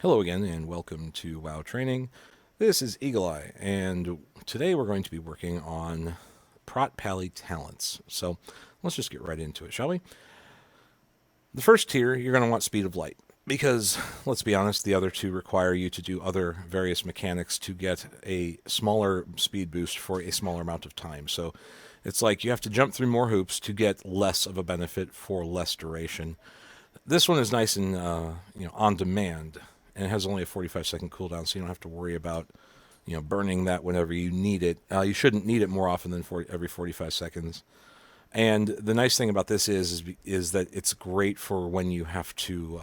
Hello again, and welcome to WoW Training. This is Eagle Eye, and today we're going to be working on Prot Pally talents. So let's just get right into it, shall we? The first tier, you're going to want Speed of Light, because let's be honest, the other two require you to do other various mechanics to get a smaller speed boost for a smaller amount of time. So it's like you have to jump through more hoops to get less of a benefit for less duration. This one is nice and on demand, and it has only a 45-second cooldown, so you don't have to worry about burning that whenever you need it. You shouldn't need it more often than every 45 seconds. And the nice thing about this is that it's great for when you have to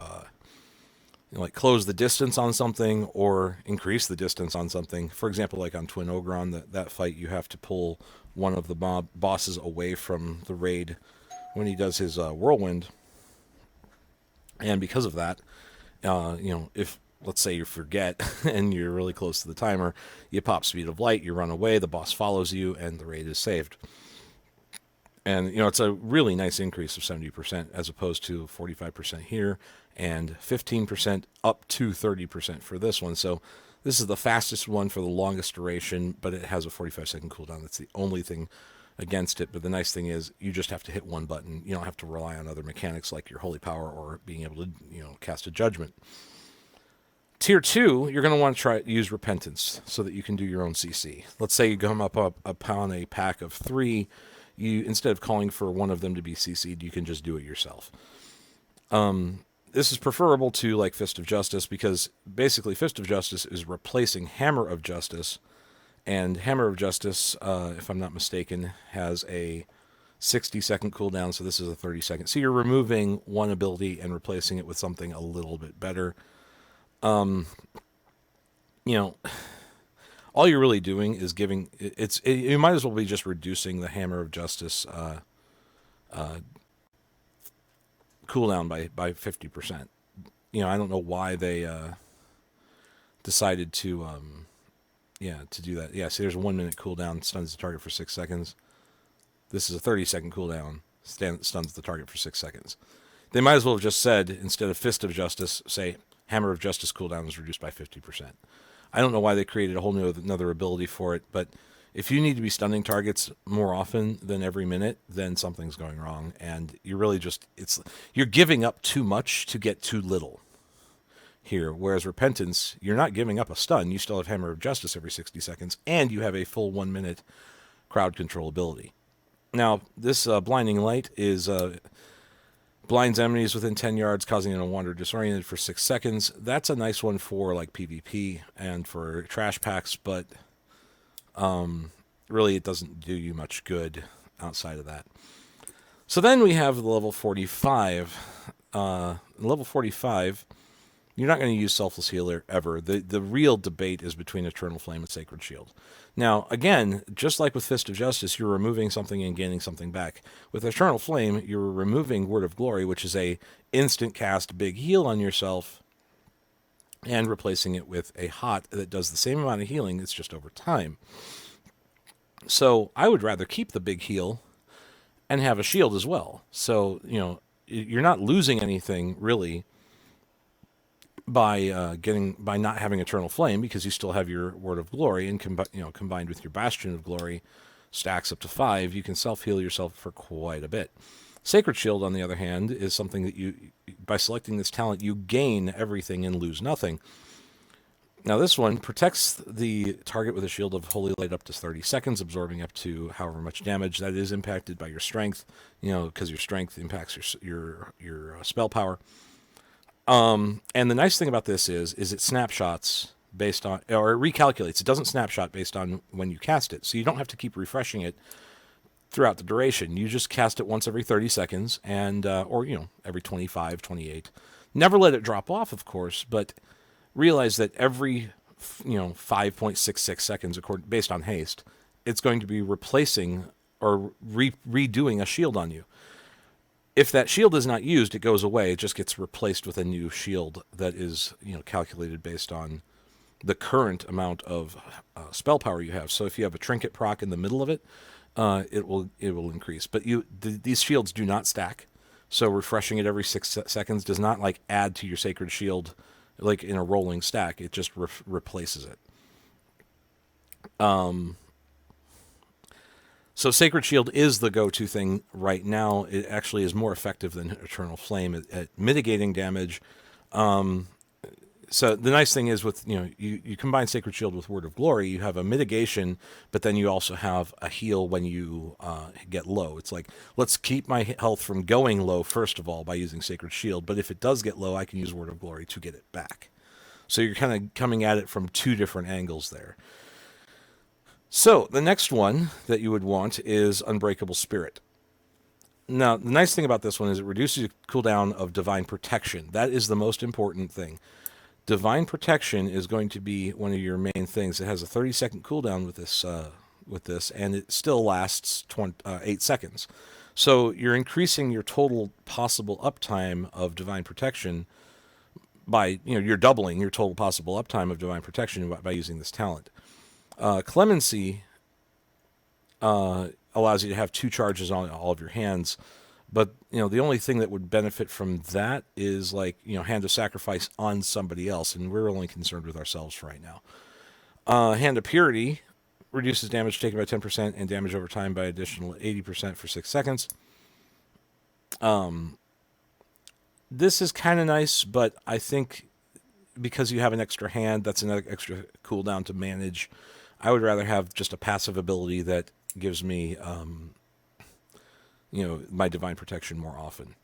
like close the distance on something or increase the distance on something. For example, like on Twin Ogron, that fight, you have to pull one of the bosses away from the raid when he does his whirlwind. And because of that, if let's say you forget and you're really close to the timer, you pop Speed of Light, you run away, the boss follows you, and the raid is saved. And it's a really nice increase of 70% as opposed to 45% here and 15% up to 30% for this one. So this is the fastest one for the longest duration, but it has a 45-second cooldown. That's the only thing against it. But the nice thing is you just have to hit one button. You don't have to rely on other mechanics like your Holy Power or being able to cast a Judgment. Tier 2, you're going to want to try use Repentance so that you can do your own CC. Let's say you come up upon a pack of 3. You, instead of calling for one of them to be CC'd, you can just do it yourself. This is preferable to like Fist of Justice because basically Fist of Justice is replacing Hammer of Justice, and Hammer of Justice, if I'm not mistaken, has a 60-second cooldown, so this is a 30-second. So you're removing one ability and replacing it with something a little bit better. All you're really doing is giving you might as well be just reducing the Hammer of Justice cooldown by 50%. I don't know why they decided to do that. Yeah, see, there's a 1 minute cooldown, stuns the target for 6 seconds. This is a 30-second cooldown, stuns the target for 6 seconds. They might as well have just said, instead of Fist of Justice, say Hammer of Justice cooldown is reduced by 50%. I don't know why they created a whole another ability for it, but if you need to be stunning targets more often than every minute, then something's going wrong, and you're really you're giving up too much to get too little here. Whereas Repentance, you're not giving up a stun. You still have Hammer of Justice every 60 seconds, and you have a full 1 minute crowd control ability. Now, this Blinding Light is blinds enemies within 10 yards, causing them to wander disoriented for 6 seconds. That's a nice one for like PvP and for trash packs, but really it doesn't do you much good outside of that. So then we have the level 45. Level 45, you're not going to use Selfless Healer ever. The real debate is between Eternal Flame and Sacred Shield. Now, again, just like with Fist of Justice, you're removing something and gaining something back. With Eternal Flame, you're removing Word of Glory, which is a instant cast big heal on yourself, and replacing it with a hot that does the same amount of healing, it's just over time. So I would rather keep the big heal and have a shield as well. So, you're not losing anything, really, by not having Eternal Flame, because you still have your Word of Glory, and combined with your Bastion of Glory stacks up to 5, you can self-heal yourself for quite a bit. Sacred Shield, on the other hand, is something that by selecting this talent, you gain everything and lose nothing. Now this one protects the target with a shield of Holy Light up to 30 seconds, absorbing up to however much damage. That is impacted by your strength, because your strength impacts your spell power. And the nice thing about this is it snapshots based on, or it recalculates. It doesn't snapshot based on when you cast it, so you don't have to keep refreshing it throughout the duration. You just cast it once every 30 seconds, and or every 25, 28. Never let it drop off, of course, but realize that every 5.66 seconds, based on haste, it's going to be replacing or redoing a shield on you. If that shield is not used, it goes away. It just gets replaced with a new shield that is calculated based on the current amount of spell power you have. So if you have a trinket proc in the middle of it, it will increase. But these shields do not stack, so refreshing it every 6 seconds does not like add to your sacred shield like in a rolling stack. It just replaces it. So Sacred Shield is the go-to thing right now. It actually is more effective than Eternal Flame at mitigating damage. So the nice thing is with, you combine Sacred Shield with Word of Glory, you have a mitigation, but then you also have a heal when you get low. It's like, let's keep my health from going low, first of all, by using Sacred Shield. But if it does get low, I can use Word of Glory to get it back. So you're kind of coming at it from two different angles there. So the next one that you would want is Unbreakable Spirit. Now, the nice thing about this one is it reduces the cooldown of Divine Protection. That is the most important thing. Divine Protection is going to be one of your main things. It has a 30-second cooldown with this, and it still lasts 8 seconds. So you're increasing your total possible uptime of Divine Protection by, you're doubling your total possible uptime of Divine Protection by using this talent. Clemency allows you to have 2 charges on all of your hands, but the only thing that would benefit from that is like Hand of Sacrifice on somebody else, and we're only concerned with ourselves for right now. Hand of Purity reduces damage taken by 10% and damage over time by additional 80% for 6 seconds. This is kind of nice, but I think because you have an extra hand, that's another extra cooldown to manage. I would rather have just a passive ability that gives me, my Divine Protection more often.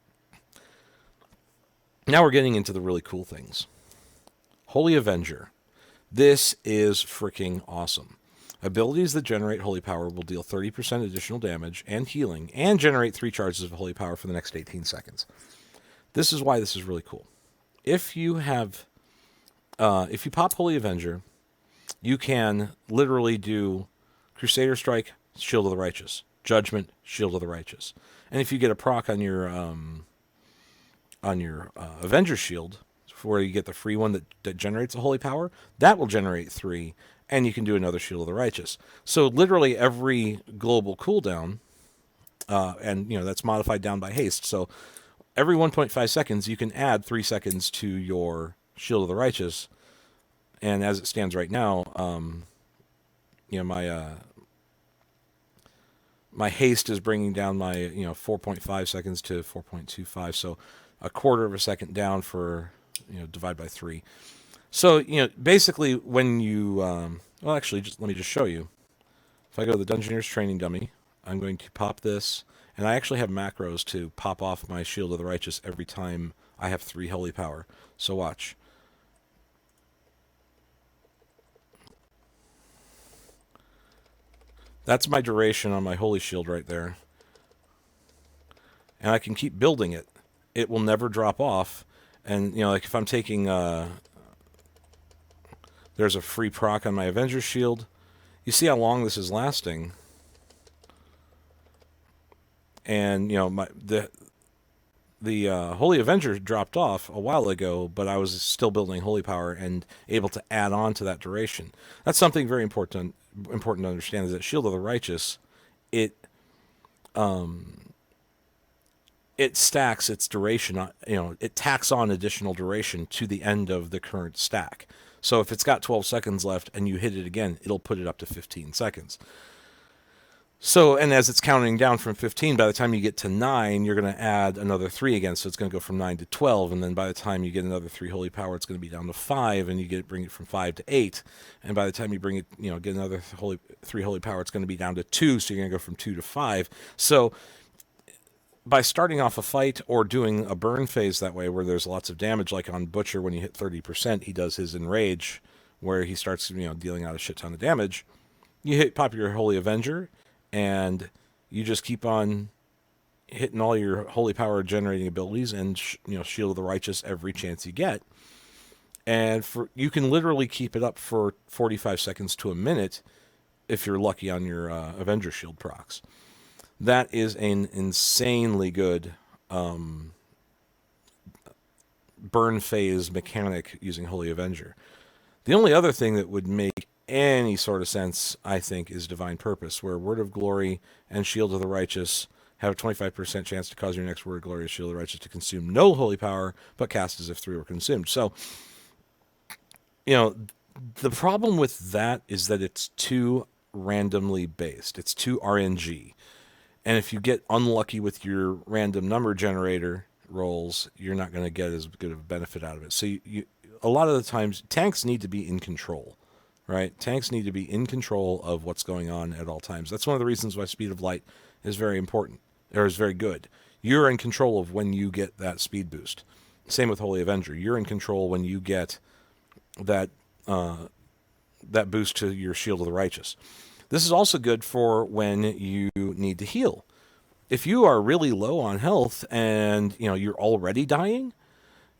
Now we're getting into the really cool things. Holy Avenger. This is freaking awesome. Abilities that generate holy power will deal 30% additional damage and healing, and generate 3 charges of holy power for the next 18 seconds. This is why this is really cool. If you pop Holy Avenger, you can literally do Crusader Strike, Shield of the Righteous, Judgment, Shield of the Righteous. And if you get a proc on your Avenger Shield, where you get the free one that generates a holy power, that will generate 3, and you can do another Shield of the Righteous. So literally every global cooldown, and that's modified down by haste. So every 1.5 seconds, you can add 3 seconds to your Shield of the Righteous. And as it stands right now, my haste is bringing down my 4.5 seconds to 4.25, so a quarter of a second down for divide by 3. So basically when you well, actually, let me just show you. If I go to the Dungeoneer's Training Dummy, I'm going to pop this, and I actually have macros to pop off my Shield of the Righteous every time I have 3 holy power. So watch. That's my duration on my Holy Shield right there. And I can keep building it. It will never drop off. And, like if I'm taking... there's a free proc on my Avenger Shield. You see how long this is lasting. And, the Holy Avenger dropped off a while ago, but I was still building Holy Power and able to add on to that duration. That's something very important to understand, is that Shield of the Righteous, it stacks its duration, it tacks on additional duration to the end of the current stack. So if it's got 12 seconds left and you hit it again, it'll put it up to 15 seconds. So, and as it's counting down from 15, by the time you get to 9, you're going to add another 3 again. So it's going to go from 9 to 12. And then by the time you get another 3 holy power, it's going to be down to 5. And you bring it from 5 to 8. And by the time you bring it, get another 3 holy power, it's going to be down to 2. So you're going to go from 2 to 5. So by starting off a fight or doing a burn phase that way, where there's lots of damage, like on Butcher, when you hit 30%, he does his Enrage, where he starts, dealing out a shit ton of damage. You pop your Holy Avenger, and you just keep on hitting all your holy power generating abilities and Shield of the Righteous every chance you get. And you can literally keep it up for 45 seconds to a minute if you're lucky on your Avenger Shield procs. That is an insanely good burn phase mechanic using Holy Avenger. The only other thing that would make any sort of sense, I think, is Divine Purpose, where Word of Glory and Shield of the Righteous have a 25% chance to cause your next Word of Glory or Shield of the Righteous to consume no holy power, but cast as if 3 were consumed. So You know, the problem with that is that it's too randomly based. It's too RNG. And if you get unlucky with your random number generator rolls, you're not going to get as good of a benefit out of it. So a lot of the times, tanks need to be in control, right? Tanks need to be in control of what's going on at all times. That's one of the reasons why speed of light is very important, or is very good. You're in control of when you get that speed boost. Same with Holy Avenger. You're in control when you get that that boost to your Shield of the Righteous. This is also good for when you need to heal. If you are really low on health and you're already dying,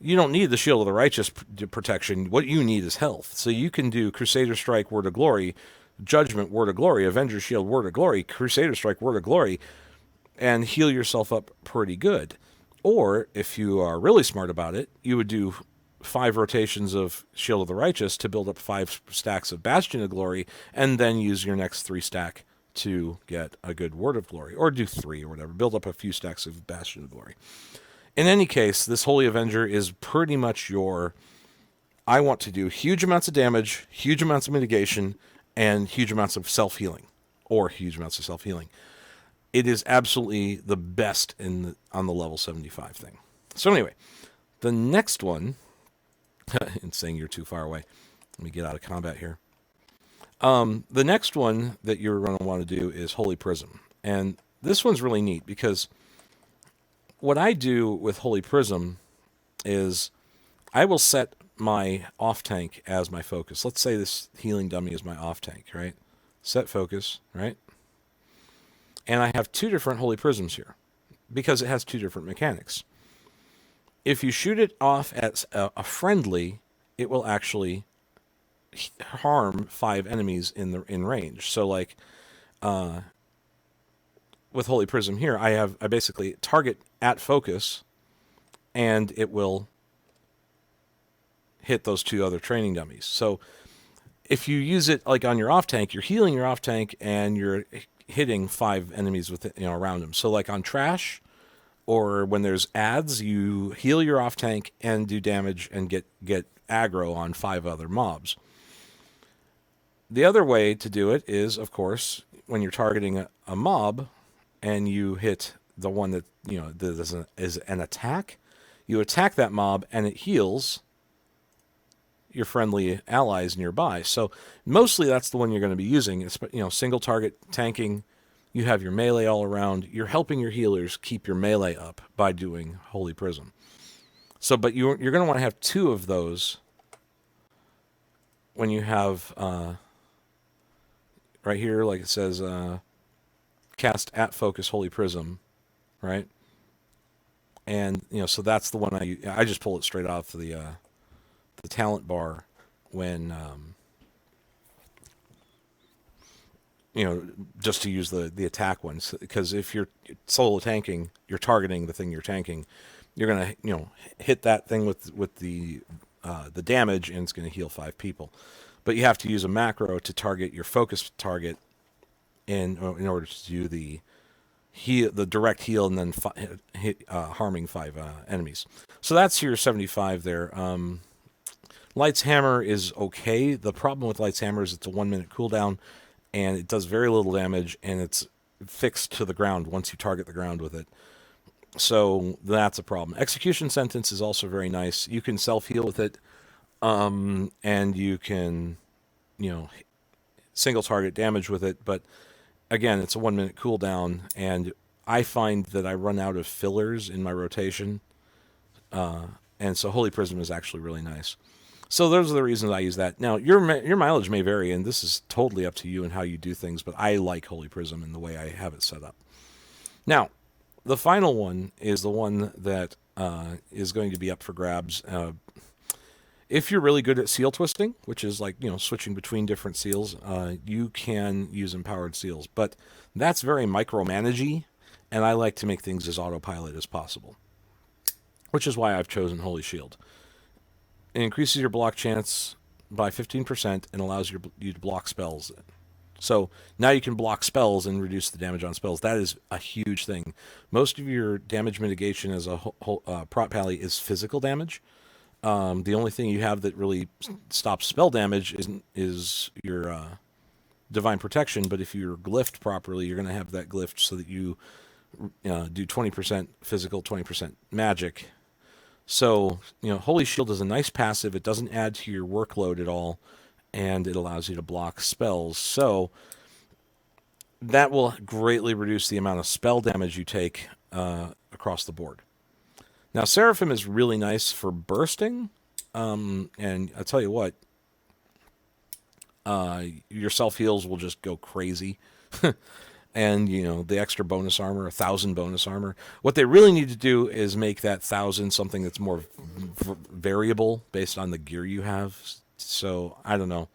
you don't need the Shield of the Righteous protection. What you need is health. So you can do Crusader Strike, Word of Glory, Judgment, Word of Glory, Avenger Shield, Word of Glory, Crusader Strike, Word of Glory, and heal yourself up pretty good. Or if you are really smart about it, you would do 5 rotations of Shield of the Righteous to build up 5 stacks of Bastion of Glory, and then use your next 3 stack to get a good Word of Glory, or do 3 or whatever. Build up a few stacks of Bastion of Glory. In any case, this Holy Avenger is pretty much I want to do huge amounts of damage, huge amounts of mitigation, and huge amounts of self-healing, or huge amounts of self-healing. It is absolutely the best on the level 75 thing. So anyway, the next one, and saying you're too far away. Let me get out of combat here. The next one that you're going to want to do is Holy Prism. And this one's really neat because what I do with Holy Prism is I will set my off tank as my focus. Let's say this healing dummy is my off tank, right? Set focus, right? And I have 2 different Holy Prisms here because it has 2 different mechanics. If you shoot it off as a friendly, it will actually harm 5 enemies in range. So like with Holy Prism here, I basically target at focus, and it will hit those 2 other training dummies. So if you use it like on your off tank, you're healing your off tank and you're hitting 5 enemies with it, around them. So like on trash, or when there's ads, you heal your off tank and do damage and get aggro on 5 other mobs. The other way to do it is, of course, when you're targeting a mob and you hit the one that that is an attack, you attack that mob and it heals your friendly allies nearby. So mostly that's the one you're going to be using. It's single target tanking. You have your melee all around. You're helping your healers keep your melee up by doing Holy Prism. So, but you're going to want to have 2 of those when you have right here, like it says, cast at focus Holy Prism, right? And so that's the one I just pull it straight off the talent bar when just to use the attack ones, because if you're solo tanking, you're targeting the thing you're tanking, you're gonna hit that thing with the damage, and it's gonna heal 5 people. But you have to use a macro to target your focus target in order to do the direct heal, and then harming 5 enemies. So that's your 75 there. Light's Hammer is okay. The problem with Light's Hammer is it's a 1-minute cooldown, and it does very little damage, and it's fixed to the ground once you target the ground with it. So that's a problem. Execution Sentence is also very nice. You can self-heal with it, and you can, single target damage with it. But again, it's a 1-minute cooldown, and I find that I run out of fillers in my rotation, and so Holy Prism is actually really nice. So those are the reasons I use that. Now, your mileage may vary, and this is totally up to you and how you do things, but I like Holy Prism in the way I have it set up. Now, the final one is the one that is going to be up for grabs. If you're really good at seal twisting, which is like, switching between different seals, you can use empowered seals. But that's very micromanagey, and I like to make things as autopilot as possible, which is why I've chosen Holy Shield. It increases your block chance by 15% and allows you to block spells. So now you can block spells and reduce the damage on spells. That is a huge thing. Most of your damage mitigation as a Prot Pally is physical damage. The only thing you have that really stops spell damage is your divine protection. But if you're glyphed properly, you're going to have that glyphed so that you do 20% physical, 20% magic. So, Holy Shield is a nice passive. It doesn't add to your workload at all, and it allows you to block spells. So that will greatly reduce the amount of spell damage you take across the board. Now, Seraphim is really nice for bursting, and I'll tell you what, your self-heals will just go crazy. And, the extra bonus armor, 1,000 bonus armor. What they really need to do is make that 1,000 something that's more variable based on the gear you have. So, I don't know.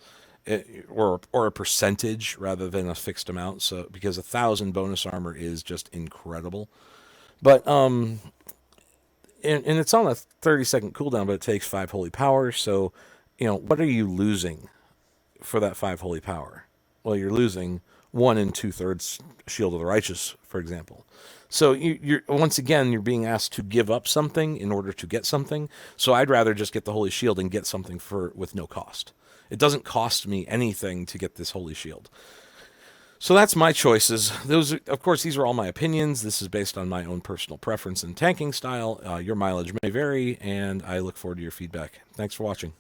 Or a percentage rather than a fixed amount. So, because 1,000 bonus armor is just incredible. But, and it's on a 30-second cooldown, but it takes 5 holy power. So, what are you losing for that 5 holy power? Well, you're losing 1 2/3 Shield of the Righteous, for example. So you're once again, you're being asked to give up something in order to get something. So I'd rather just get the Holy Shield and get something with no cost. It doesn't cost me anything to get this Holy Shield. So that's my choices. Of course, these are all my opinions. This is based on my own personal preference and tanking style. Your mileage may vary, and I look forward to your feedback. Thanks for watching.